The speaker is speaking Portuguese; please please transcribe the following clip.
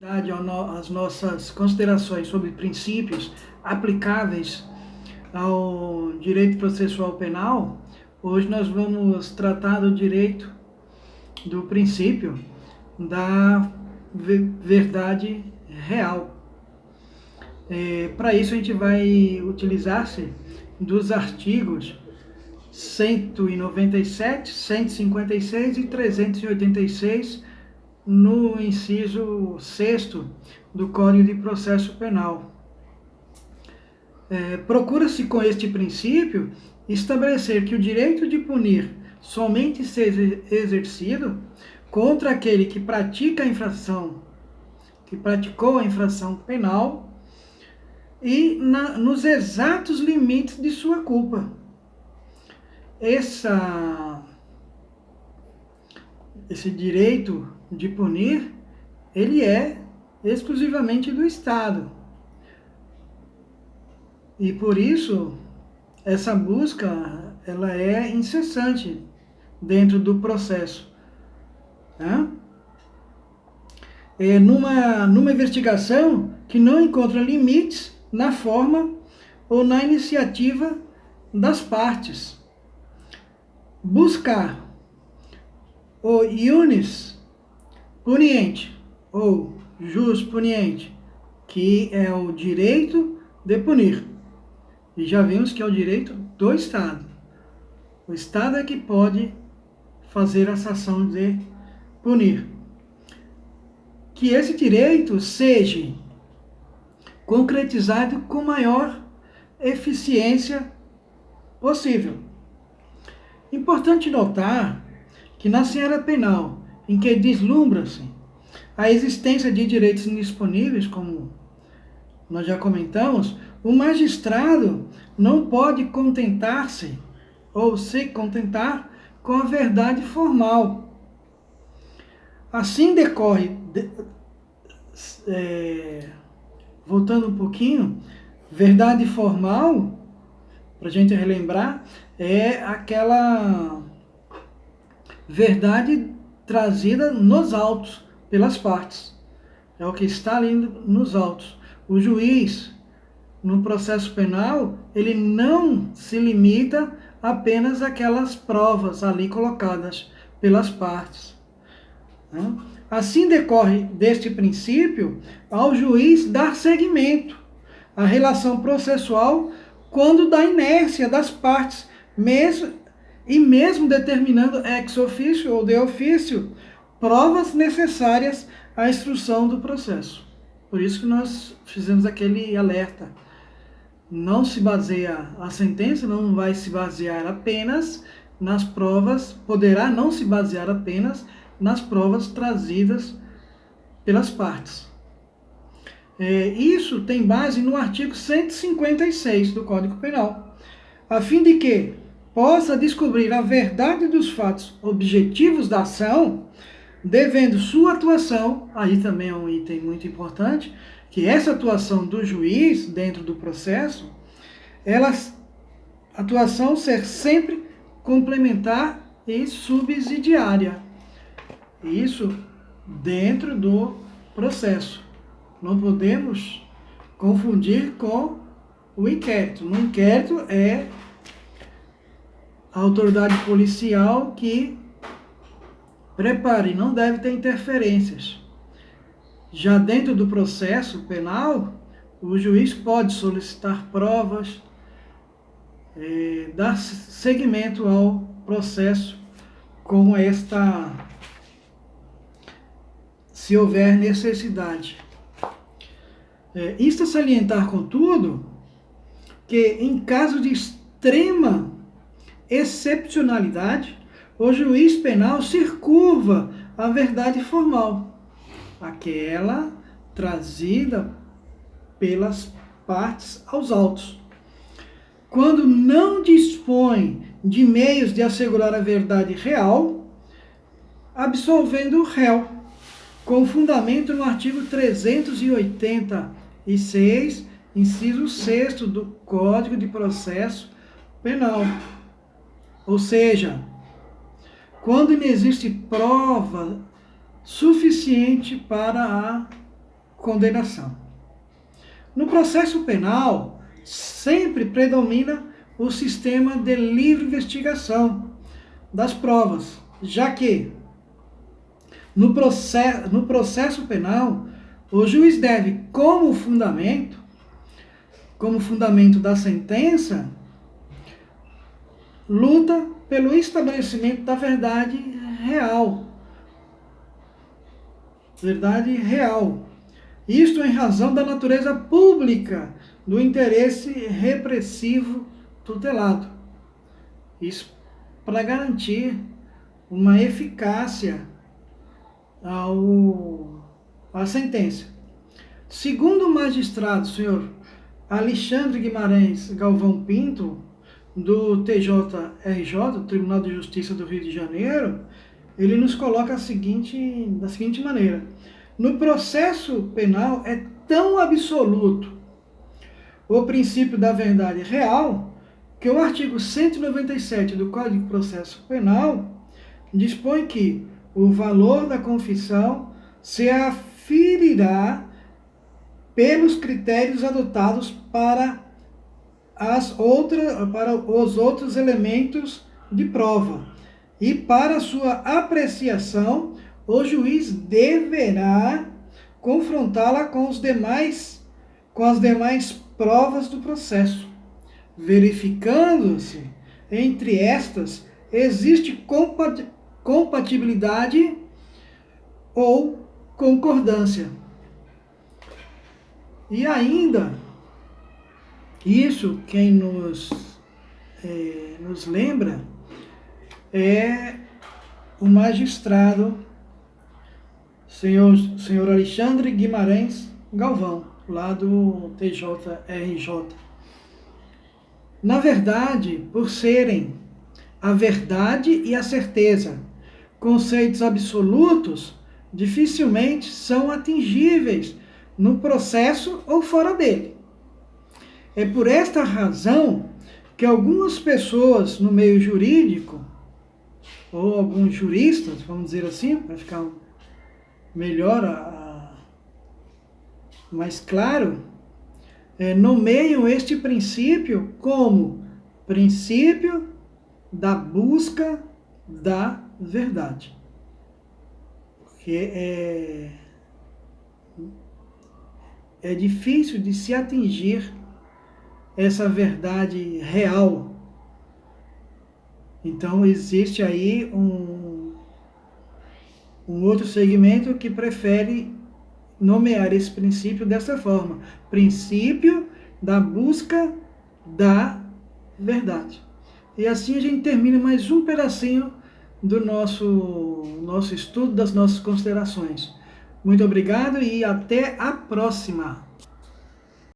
As nossas considerações sobre princípios aplicáveis ao direito processual penal, hoje nós vamos tratar do direito do princípio da verdade real. Para isso a gente vai utilizar-se dos artigos 197, 156 e 386 no inciso 6º do Código de Processo Penal. Procura-se com este princípio estabelecer que o direito de punir somente seja exercido contra aquele que pratica a infração, que praticou a infração penal e nos exatos limites de sua culpa. Esse direito de punir, ele é exclusivamente do Estado. E por isso, essa busca, ela é incessante dentro do processo. Numa investigação que não encontra limites na forma ou na iniciativa das partes. Buscar o iunis puniente ou jus puniente, que é o direito de punir. E já vimos que é o direito do Estado. O Estado é que pode fazer essa ação de punir. Que esse direito seja concretizado com maior eficiência possível. Importante notar que na seara penal, em que deslumbra-se a existência de direitos indisponíveis, como nós já comentamos, o magistrado não pode contentar-se ou se contentar com a verdade formal. Assim decorre, voltando um pouquinho, verdade formal, para a gente relembrar, é aquela verdade trazida nos autos, pelas partes. É o que está ali nos autos. O juiz, no processo penal, ele não se limita apenas àquelas provas ali colocadas pelas partes. Assim decorre deste princípio ao juiz dar seguimento à relação processual quando da inércia das partes, mesmo determinando ex officio ou de ofício provas necessárias à instrução do processo. Por isso que nós fizemos aquele alerta. Não se baseia a sentença, não vai se basear apenas nas provas, poderá não se basear apenas nas provas trazidas pelas partes. Isso tem base no artigo 156 do Código Penal, a fim de que possa descobrir a verdade dos fatos objetivos da ação, devendo sua atuação, aí também é um item muito importante, que essa atuação do juiz dentro do processo, atuação ser sempre complementar e subsidiária. Isso dentro do processo. Não podemos confundir com o inquérito. No inquérito é a autoridade policial que prepare, não deve ter interferências. Já dentro do processo penal, o juiz pode solicitar provas, dar seguimento ao processo com se houver necessidade. Isto a salientar, contudo, que em caso de extrema excepcionalidade, o juiz penal se curva à verdade formal, aquela trazida pelas partes aos autos. Quando não dispõe de meios de assegurar a verdade real, absolvendo o réu, com fundamento no artigo 386, inciso 6º do Código de Processo Penal. Ou seja, quando não existe prova suficiente para a condenação. No processo penal, sempre predomina o sistema de livre investigação das provas, já que no processo penal, o juiz deve, como fundamento da sentença, luta pelo estabelecimento da verdade real. Verdade real. Isto em razão da natureza pública do interesse repressivo tutelado. Isso para garantir uma eficácia à sentença. Segundo o magistrado, senhor Alexandre Guimarães Galvão Pinto, do TJRJ, Tribunal de Justiça do Rio de Janeiro, ele nos coloca da seguinte maneira: no processo penal é tão absoluto o princípio da verdade real que o artigo 197 do Código de Processo Penal dispõe que o valor da confissão se aferirá pelos critérios adotados para os outros elementos de prova. E para sua apreciação, o juiz deverá confrontá-la com as demais provas do processo, verificando-se entre estas existe compatibilidade ou concordância. E ainda, isso quem nos lembra é o magistrado senhor Alexandre Guimarães Galvão, lá do TJRJ. Na verdade, por serem a verdade e a certeza conceitos absolutos, dificilmente são atingíveis no processo ou fora dele. É por esta razão que algumas pessoas no meio jurídico, ou alguns juristas, vamos dizer assim, para ficar melhor, mais claro, nomeiam este princípio como princípio da busca da verdade. Porque é difícil de se atingir essa verdade real. Então existe aí um outro segmento que prefere nomear esse princípio dessa forma: princípio da busca da verdade. E assim a gente termina mais um pedacinho do nosso estudo, das nossas considerações. Muito obrigado e até a próxima!